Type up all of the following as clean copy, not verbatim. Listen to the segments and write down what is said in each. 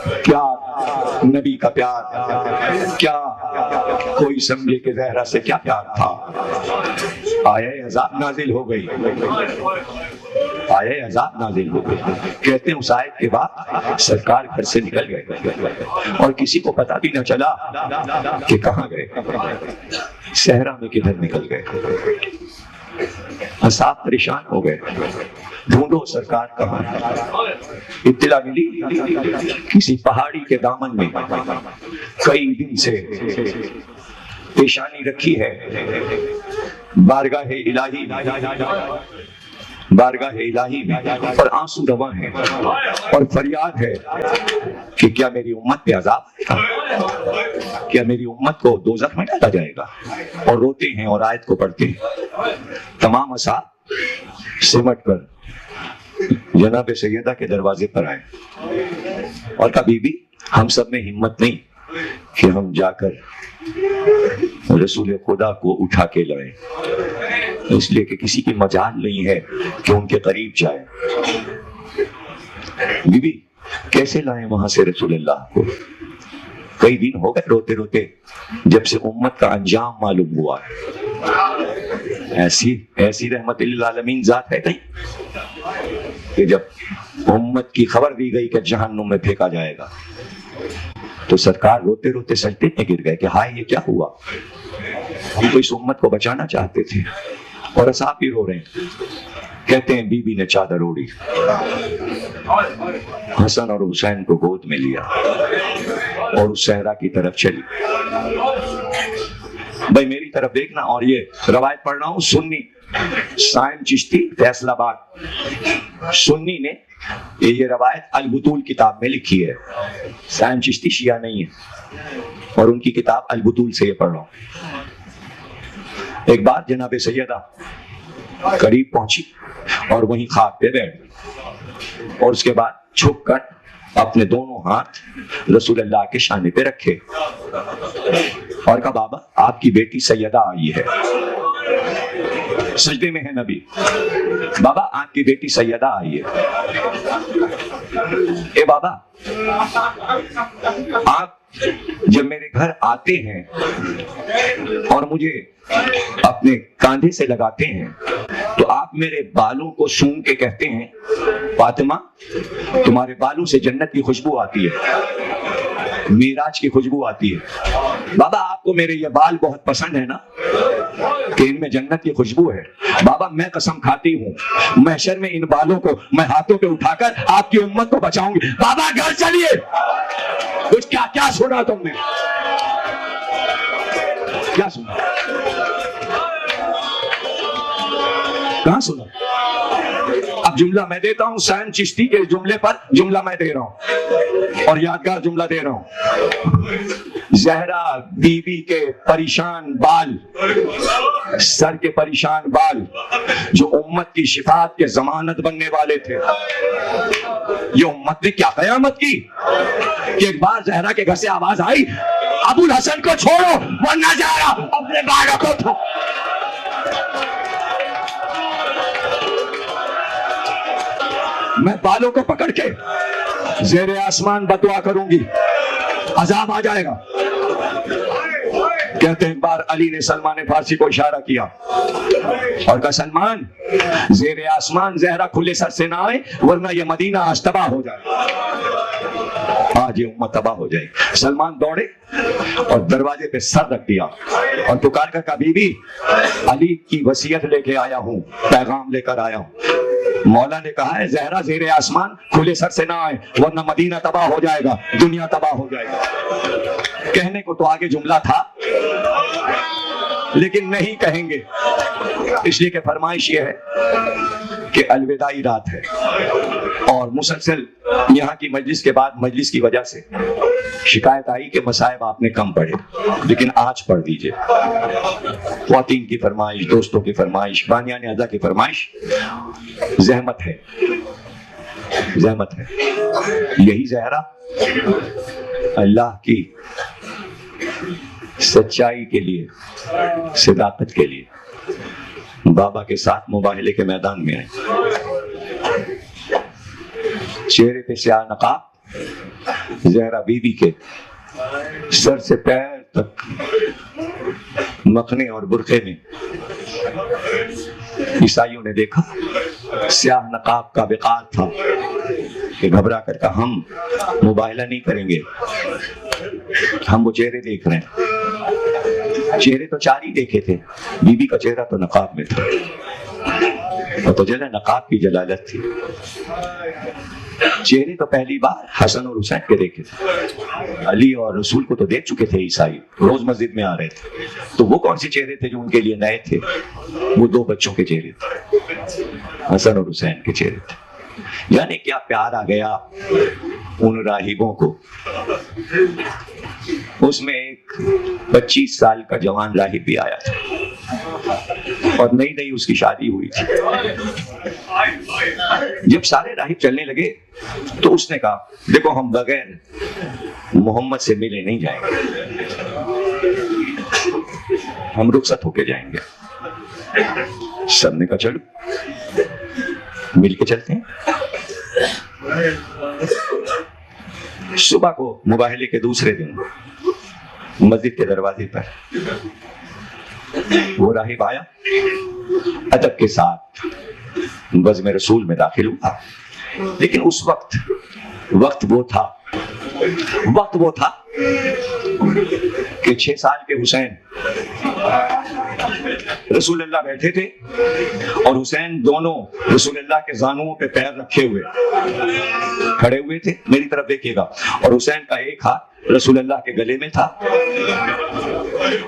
क्या नबी का प्यार, क्या कोई समझे कि ज़हरा से क्या प्यार था। आया अज़ाब नाजिल हो गई, आया अज़ाब नाजिल हो गई। कहते हैं उस आयत के बाद सरकार घर से निकल गए और किसी को पता भी न चला कि कहाँ गए, सहरा में किधर निकल गए। असहाब परेशान हो गए, ढूंढो सरकार कहाँ है। इत्तला मिली किसी पहाड़ी के दामन में कई दिन से पेशानी रखी है, बारगाह इलाही, बारगाह इलाही में, और आंसू रवा है और फरियाद है कि क्या मेरी उम्मत पे अज़ाब आएगा, क्या मेरी उम्मत को दोज़ख में डाला जाएगा। और रोते हैं और आयत को पढ़ते हैं। तमाम असहाब सिमट कर जनाब सैयदा के दरवाजे पर आए और कभी भी हम सब में हिम्मत नहीं कि हम जाकर रसूल खुदा को उठा के लाए, इसलिए कि किसी की मजाल नहीं है कि उनके करीब जाए। बीबी कैसे लाए वहां से रसूलुल्लाह को। कई दिन हो गए रोते रोते, जब से उम्मत का अंजाम मालूम हुआ। ऐसी ऐसी रहमतुल आलमीन जात है कहीं कि जब उम्मत की खबर दी गई कि जहन्नुम में फेंका जाएगा तो सरकार रोते रोते सजदे में गिर गए कि हाय ये क्या हुआ, हम तो इस उम्मत को बचाना चाहते थे। और असहाब भी रो रहे हैं। कहते हैं बीबी ने चादर ओढ़ी, हसन और हुसैन को गोद में लिया और उस सहरा की तरफ चली। भाई मेरी तरफ देखना, और ये रवायत पढ़ रहा हूं सुन्नी साइम चिश्ती फैसलाबाद, सुन्नी ने ये रवायत अल बुतूल किताब में लिखी है। साइम चिश्ती शिया नहीं है और उनकी किताब अल बुतूल से ये पढ़ रहा हूं। एक बार जनाब सैयदा करीब पहुंची और वहीं खाक पे बैठ गई और उसके बाद झुक कर अपने दोनों हाथ रसूलुल्लाह के शाने पे रखे और कहा बाबा आपकी बेटी सैयदा आई है। सजदे में है नबी, बाबा आपकी बेटी सैयदा आई है। ए बाबा आप जब मेरे घर आते हैं और मुझे अपने कांधे से लगाते हैं तो आप मेरे बालों को सूंघ के कहते हैं फातिमा तुम्हारे बालों से जन्नत की खुशबू आती है, मिराज की खुशबू आती है। बाबा आपको मेरे ये बाल बहुत पसंद है ना कि इनमें जन्नत की खुशबू है। बाबा मैं कसम खाती हूँ महशर में इन बालों को मैं हाथों पे उठाकर आपकी उम्मत को बचाऊंगी। बाबा घर चलिए। कुछ क्या क्या सुना तुमने, क्या सुना, कहां सुना? अब जुमला मैं देता हूं, सैन चिश्ती के जुमले पर जुमला मैं दे रहा हूं और यादगार जुमला दे रहा हूं। ज़हरा बीबी के परेशान बाल, सर के परेशान बाल जो उम्मत की शिफात के जमानत बनने वाले थे, ये उम्मत ने क्या कयामत की कि एक बार ज़हरा के घर से आवाज आई अबुल हसन को छोड़ो वरना ज़हरा अपने बालों को उठा। मैं बालों को पकड़ के ज़ेरे आसमान बदुआ करूंगी, अजाब आ जाएगा। कहते हैं एक बार अली ने सलमान फारसी को इशारा किया और कहा सलमान ज़ेरे आसमान ज़हरा खुले सर से ना आए वरना ये मदीना आज तबाह हो जाए, आज ये उम्मत तबाह हो जाएगी। सलमान दौड़े और दरवाजे पे सर रख दिया और पुकार कर कहा बीबी अली की वसीयत लेके आया हूँ, पैगाम लेकर आया हूँ। मौला ने कहा है ज़हरा ज़ेरे आसमान खुले सर से ना आए वरना मदीना तबाह हो जाएगा, दुनिया तबाह हो जाएगा। कहने को तो आगे जुमला था लेकिन नहीं कहेंगे, इसलिए कि फरमाइश ये है कि अलविदाई रात है और मुसलसल यहाँ की मजलिस के बाद मजलिस की वजह से शिकायत आई कि मसाइब आपने कम पढ़े, लेकिन आज पढ़ दीजिए। ख्वातीन की फरमाइश, दोस्तों की फरमाइश, बानियान अज़ा की फरमाइश, ज़हमत है, ज़हमत है। यही ज़हरा अल्लाह की सच्चाई के लिए, सदाकत के लिए बाबा के साथ मुबाहले के मैदान में आए। चेहरे पे स्याह नकाब, जहरा बीबी के सर से पैर तक मखने और बुरखे में। ईसाइयों ने देखा स्याह नकाब का विकार था कि घबरा कर कहा हम मुबाहला नहीं करेंगे, हम वो चेहरे देख रहे हैं। चेहरे तो 4 ही देखे थे, बीबी का चेहरा तो नकाब में था, और तो जला नकाब की जलालत थी। चेहरे तो पहली बार हसन और हुसैन के देखे थे, अली और रसूल को तो देख चुके थे ईसाई, रोज मस्जिद में आ रहे थे, तो वो कौन से चेहरे थे जो उनके लिए नए थे? वो 2 बच्चों के चेहरे थे, हसन और हुसैन के चेहरे थे। यानी क्या प्यार आ गया उन राहिबों को। उसमें एक 25 साल का जवान राहिब भी आया था और नई नई उसकी शादी हुई थी। जब सारे राहिब चलने लगे तो उसने कहा देखो हम बगैर मोहम्मद से मिले नहीं जाएंगे, हम रुखसत होके जाएंगे। सबने कहा चलो मिल के चलते हैं। सुबह को मुबाहले के दूसरे दिन मस्जिद के दरवाजे पर वो राहिब आया, अदब के साथ बज़्म रसूल में दाखिल हुआ। लेकिन उस वक्त वो था कि 6 साल के हुसैन रसूलुल्लाह बैठे थे और हुसैन दोनों रसूलुल्लाह के जानुओं पे पैर रखे हुए खड़े हुए थे। मेरी तरफ देखिएगा, और हुसैन का एक हाथ रसूलुल्लाह के गले में था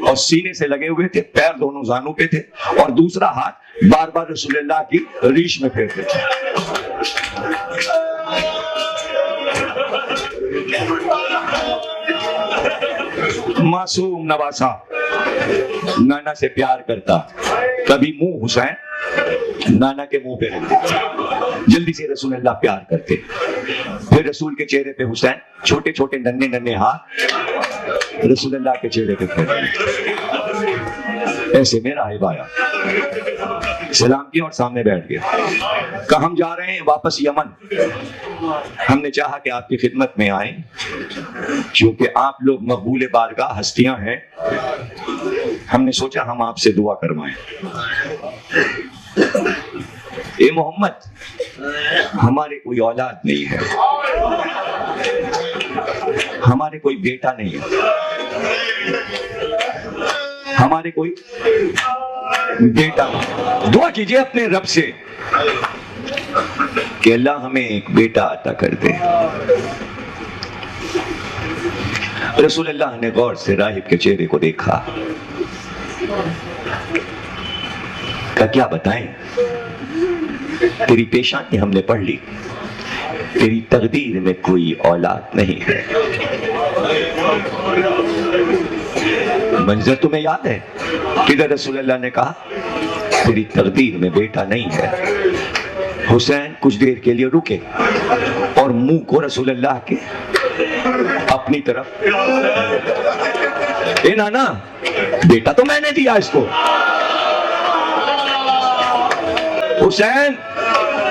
और सीने से लगे हुए थे, पैर दोनों जानू पे थे, और दूसरा हाथ बार बार रसूलुल्लाह की रीश में फेरते थे। मासूम नवासा नाना से प्यार करता, कभी मुंह हुसैन नाना के मुंह पे रखते, जल्दी से रसूलुल्लाह प्यार करते। फिर रसूल के चेहरे पे हुसैन छोटे छोटे नन्हे नन्हे हाथ रसूलुल्लाह के चेहरे पे फेरते। ऐसे में राहिब आया, सलाम किया और सामने बैठ गया। कहा हम जा रहे हैं वापस यमन, हमने चाहा कि आपकी खिदमत में आए, क्योंकि आप लोग मकबूल बारगाह हस्तियां हैं, हमने सोचा हम आपसे दुआ करवाएं। ए मोहम्मद, हमारे कोई औलाद नहीं है, हमारे कोई बेटा नहीं है, हमारे कोई बेटा। दुआ कीजिए अपने रब से कि अल्लाह हमें एक बेटा अता कर दे। रसूलुल्लाह ने गौर से राहिब के चेहरे को देखा, का क्या बताएं, तेरी पेशानी हमने पढ़ ली, तेरी तकदीर में कोई औलाद नहीं है। मंजर तुम्हें याद है किधर रसूलुल्लाह ने कहा तेरी तकदीर में बेटा नहीं है। हुसैन कुछ देर के लिए रुके और मुंह को रसूलुल्लाह के अपनी तरफ, ए नाना बेटा तो मैंने दिया इसको, हुसैन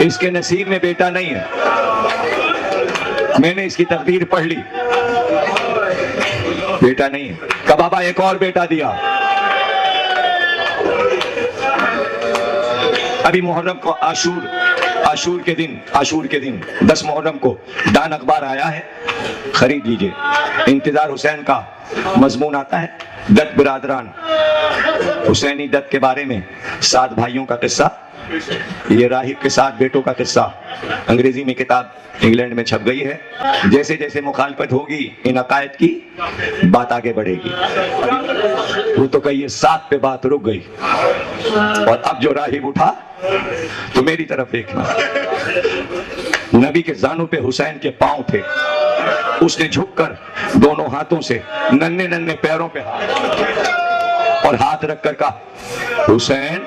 इसके नसीब में बेटा नहीं है, मैंने इसकी तकदीर पढ़ ली, बेटा नहीं है। का बाबा एक और बेटा दिया। अभी मुहर्रम को आशूर के दिन 10 मुहर्रम को दान अखबार आया है, खरीद लीजिए। इंतजार हुसैन का मजमून आता है, दत्त बिरादरान हुसैनी दत्त के बारे में 7 भाइयों का किस्सा, ये राहिब के 7 बेटों का किस्सा अंग्रेजी में किताब इंग्लैंड में छप गई है। जैसे जैसे मुखालफत होगी इन अकायद की, बात आगे बढ़ेगी। वो तो कहिए 7 पे बात रुक गई, और अब जो राहिब उठा तो मेरी तरफ देखना, नबी के जानों पे हुसैन के पांव थे, उसने झुककर दोनों हाथों से नन्हे नन्हे पैरों पे और हाथ रखकर कहा हुसैन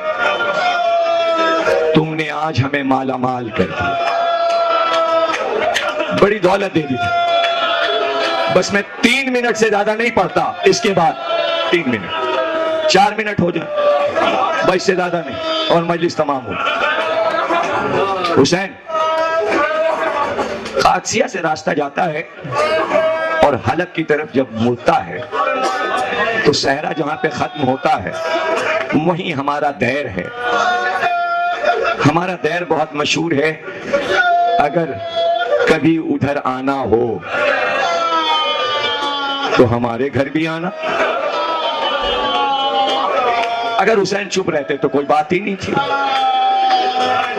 तुमने आज हमें माला माल कर दिया, बड़ी दौलत दे दी थी। बस मैं 3 मिनट से ज्यादा नहीं पढ़ता, इसके बाद 3 मिनट 4 मिनट हो जाए, बस से ज्यादा नहीं, और मजलिस तमाम हो। हुसैन कादसिया से रास्ता जाता है और हलक की तरफ जब मुड़ता है तो सहरा जहां पे खत्म होता है वहीं हमारा दैर है। हमारा दैर बहुत मशहूर है। अगर कभी उधर आना हो तो हमारे घर भी आना। अगर हुसैन चुप रहते तो कोई बात ही नहीं थी।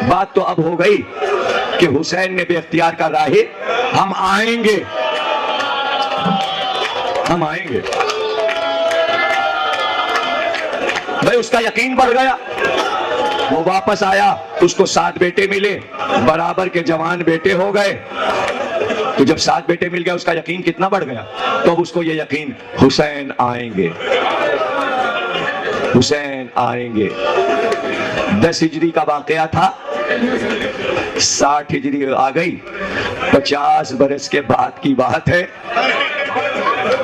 बात तो अब हो गई कि हुसैन ने बेख्तियार का राहे हम आएंगे, हम आएंगे। भाई उसका यकीन बढ़ गया। वो वापस आया, उसको 7 बेटे मिले, बराबर के जवान बेटे हो गए। तो जब 7 बेटे मिल गए उसका यकीन कितना बढ़ गया। तो अब उसको ये यकीन हुसैन आएंगे, हुसैन आएंगे। 10 हिजरी का वाकया था, 60 हिजरी आ गई, 50 बरस के बाद की बात है।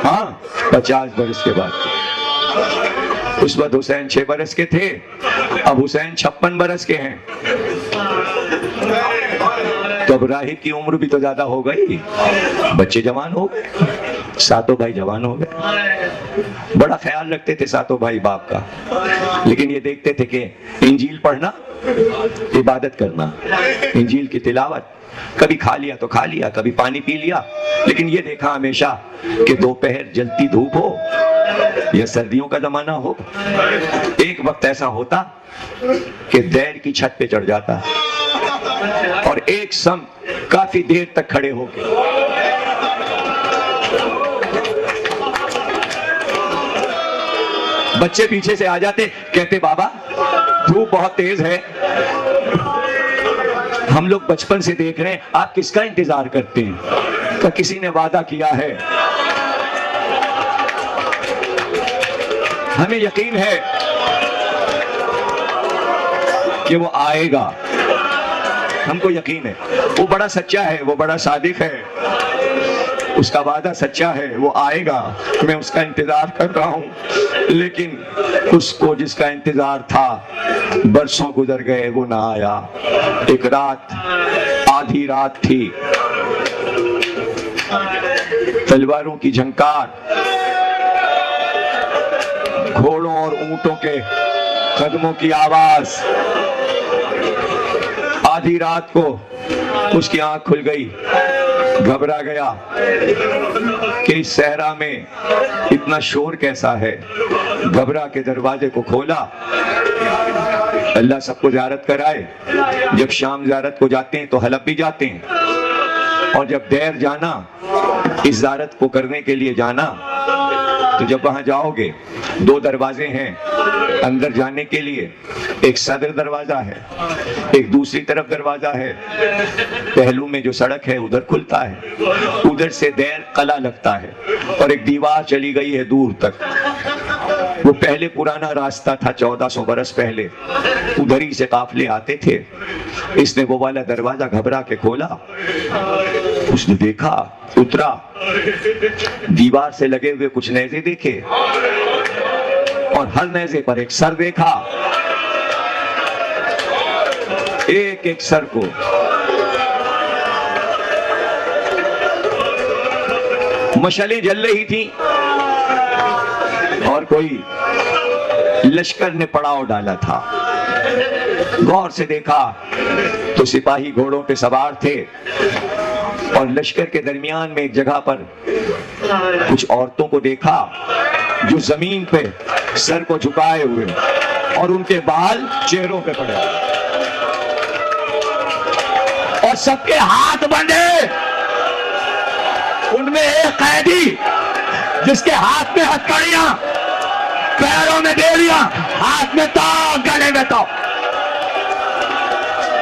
हाँ, 50 बरस के बाद की। उस वक्त हुसैन 6 बरस के थे, अब हुसैन 56 बरस के हैं। तो अब राहिब की उम्र भी तो ज्यादा हो गई, बच्चे जवान हो गए, सातों भाई जवान हो गए। बड़ा ख्याल रखते थे सातों भाई बाप का, लेकिन ये देखते थे कि इंजील पढ़ना, इबादत करना, इंजील की तिलावत, कभी खा लिया तो खा लिया, कभी पानी पी लिया, लेकिन ये देखा हमेशा कि दोपहर जलती धूप हो या सर्दियों का जमाना हो। एक वक्त ऐसा होता कि दैर की छत पे चढ़ जाता और एक सम काफी देर तक खड़े होके बच्चे पीछे से आ जाते, कहते बाबा धूप बहुत तेज है, हम लोग बचपन से देख रहे हैं, आप किसका इंतजार करते हैं। तो किसी ने वादा किया है, हमें यकीन है कि वो आएगा, हमको यकीन है। वो बड़ा सच्चा है, वो बड़ा सादिक है, उसका वादा सच्चा है, वो आएगा, मैं उसका इंतजार कर रहा हूं। लेकिन उसको जिसका इंतजार था बरसों गुजर गए, वो ना आया। एक रात, आधी रात थी, तलवारों की झंकार, घोड़ों और ऊंटों के कदमों की आवाज। आधी रात को उसकी आंख खुल गई, घबरा गया कि इस सहरा में इतना शोर कैसा है। घबरा के दरवाजे को खोला, अल्लाह सबको ज़ियारत कराए। जब शाम ज़ियारत को जाते हैं तो हलब भी जाते हैं, और जब देर जाना, इस ज़ियारत को करने के लिए जाना, तो जब वहां जाओगे 2 दरवाजे हैं अंदर जाने के लिए। एक सदर दरवाजा है, एक दूसरी तरफ दरवाजा है। पहलू में जो सड़क है उधर खुलता है, उधर से देर कला लगता है, और एक दीवार चली गई है दूर तक। वो पहले पुराना रास्ता था, 1400 बरस पहले उधर ही से काफले आते थे। इसने वो वाला दरवाजा घबरा के खोला, उसने देखा, उतरा, दीवार से लगे हुए कुछ नेज़े देखे, और हर नेज़े पर एक सर देखा। एक एक सर को मशालें जल रही थी, और कोई लश्कर ने पड़ाव डाला था। गौर से देखा तो सिपाही घोड़ों पे सवार थे, और लश्कर के दरमियान में एक जगह पर कुछ औरतों को देखा जो जमीन पे सर को झुकाए हुए, और उनके बाल चेहरों पे पड़े, और सबके हाथ बंधे। उनमें एक कैदी जिसके हाथ में हथकड़ियां, पैरों में बेड़ियां, हाथ में ताव, गले में ताव।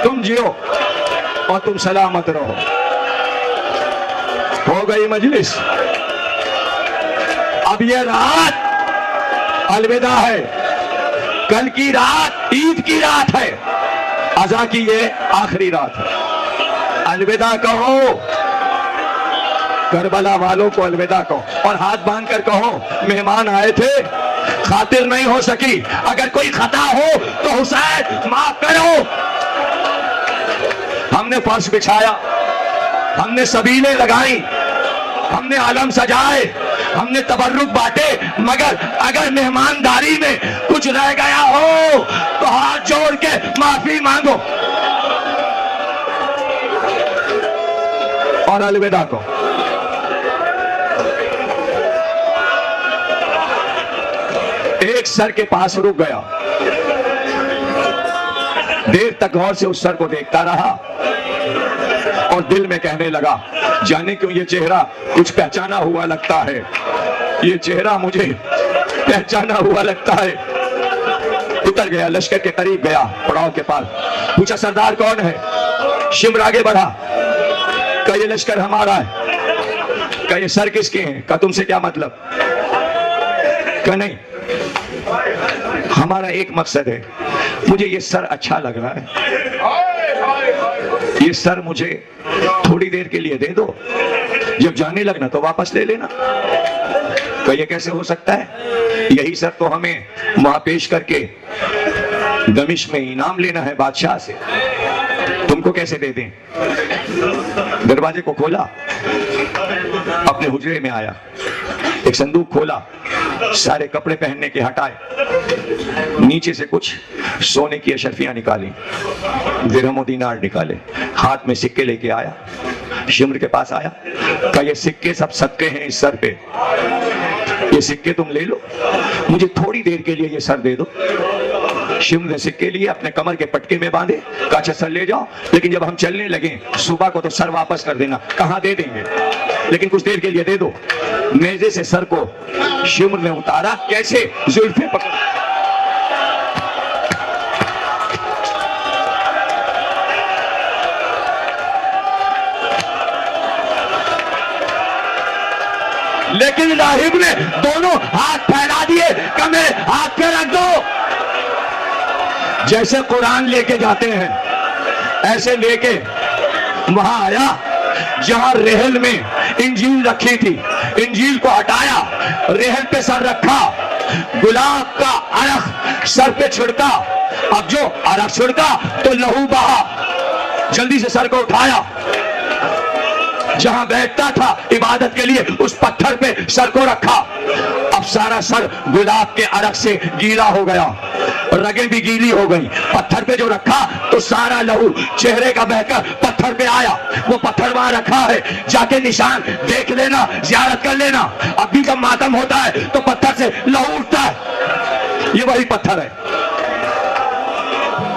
तुम जियो और तुम सलामत रहो। हो गई मजलिस। अब ये रात अलविदा है, कल की रात ईद की रात है, अज़ा की ये आखिरी रात है। अलविदा कहो, करबला वालों को अलविदा कहो, और हाथ बांध कर कहो, मेहमान आए थे, खातिर नहीं हो सकी, अगर कोई खता हो तो हुसैन माफ करो। हमने फर्श बिछाया, हमने सबीलें लगाई, हमने आलम सजाए, हमने तबर्रुक बांटे, मगर अगर मेहमानदारी में कुछ रह गया हो तो हाथ जोड़ के माफी मांगो और अलविदा को। एक सर के पास रुक गया, देर तक गौर से उस सर को देखता रहा और दिल में कहने लगा, जाने क्यों ये चेहरा कुछ पहचाना हुआ लगता है, ये चेहरा मुझे पहचाना हुआ लगता है। उतर गया, लश्कर के करीब गया, पड़ाव के पास पूछा, सरदार कौन है? शिम्र आगे बढ़ा, कहा ये लश्कर हमारा है। कहा ये सर किसके हैं? कहा तुमसे क्या मतलब? कहा नहीं, हमारा एक मकसद है, मुझे ये सर अच्छा लग रहा है, ये सर मुझे थोड़ी देर के लिए दे दो, जब जाने लगना तो वापस ले लेना। तो ये कैसे हो सकता है? यही सर तो हमें वहां पेश करके दमिश में इनाम लेना है बादशाह से, तुमको कैसे दे दें? दरवाजे को खोला, अपने हुजरे में आया, एक संदूक खोला, सारे कपड़े पहनने के हटाए, नीचे से कुछ सोने की अशरफियां निकाली, दिरहम और दीनार निकाले, हाथ में सिक्के लेके आया, शिम्र के पास आया, कहा ये सिक्के सब सदके हैं इस सर पे, ये सिक्के तुम ले लो, मुझे थोड़ी देर के लिए ये सर दे दो। शिम्र ने सिक्के लिए, अपने कमर के पटके में बांधे, कहा अच्छा सर ले जाओ, लेकिन जब हम चलने लगे सुबह को तो सर वापस कर देना। कहाँ दे देंगे, लेकिन कुछ देर के लिए दे दो। नेज़े से सर को शिम्र ने उतारा, कैसे? जुल्फे पकड़, लेकिन राहिब ने दोनों हाथ फैला दिए, कमे हाथ पे रख दो। जैसे कुरान लेके जाते हैं ऐसे लेके वहां आया जहां रेहल में इंजील रखी थी, इंजील को हटाया, रेहल पे सर रखा, गुलाब का अरख सर पे छिड़का, अब जो अरख छिड़का तो लहू बहा, जल्दी से सर को उठाया, जहां बैठता था इबादत के लिए उस पत्थर पे सर को रखा। अब सारा सर गुलाब के अरख से गीला हो गया, रगें भी गीली हो गई, पत्थर पे जो रखा तो सारा लहू चेहरे का बहकर पत्थर पे आया। वो पत्थर वहां रखा है, जाके निशान देख लेना, जियारत कर लेना। अभी जब मातम होता है तो पत्थर से लहू उठता है, ये वही पत्थर है।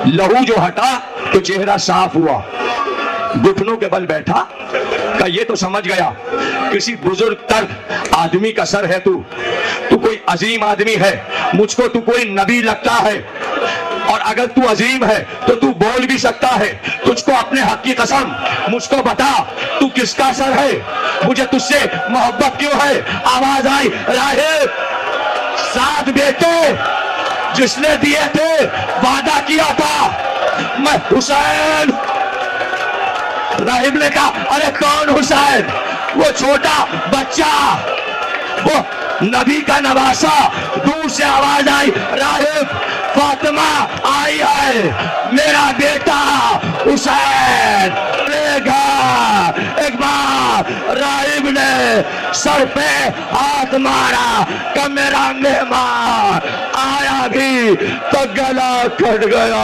लहू जो हटा तो चेहरा साफ हुआ, घुटनों के बल बैठा, का ये तो समझ गया किसी बुजुर्ग तर आदमी का सर है, तू कोई अजीम आदमी है, मुझको तू कोई नबी लगता है, और अगर तू अजीम है तो तू बोल भी सकता है, तुझको अपने हक की कसम मुझको बता, तू किसका सर है, मुझे तुझसे मोहब्बत क्यों है? आवाज आई, राहिब, 7 बेटे जिसने दिए थे, वादा किया था मैं हुसैन। राहिब ने कहा, अरे कौन हुसैन? वो छोटा बच्चा, वो नबी का नवासा। दूर से आवाज आई, राहिब, फातिमा आई है, मेरा बेटा हुसैन। एक बार राहिब ने सर पे हाथ मारा, कि मेरा मेहमान आया भी तो गला कट गया।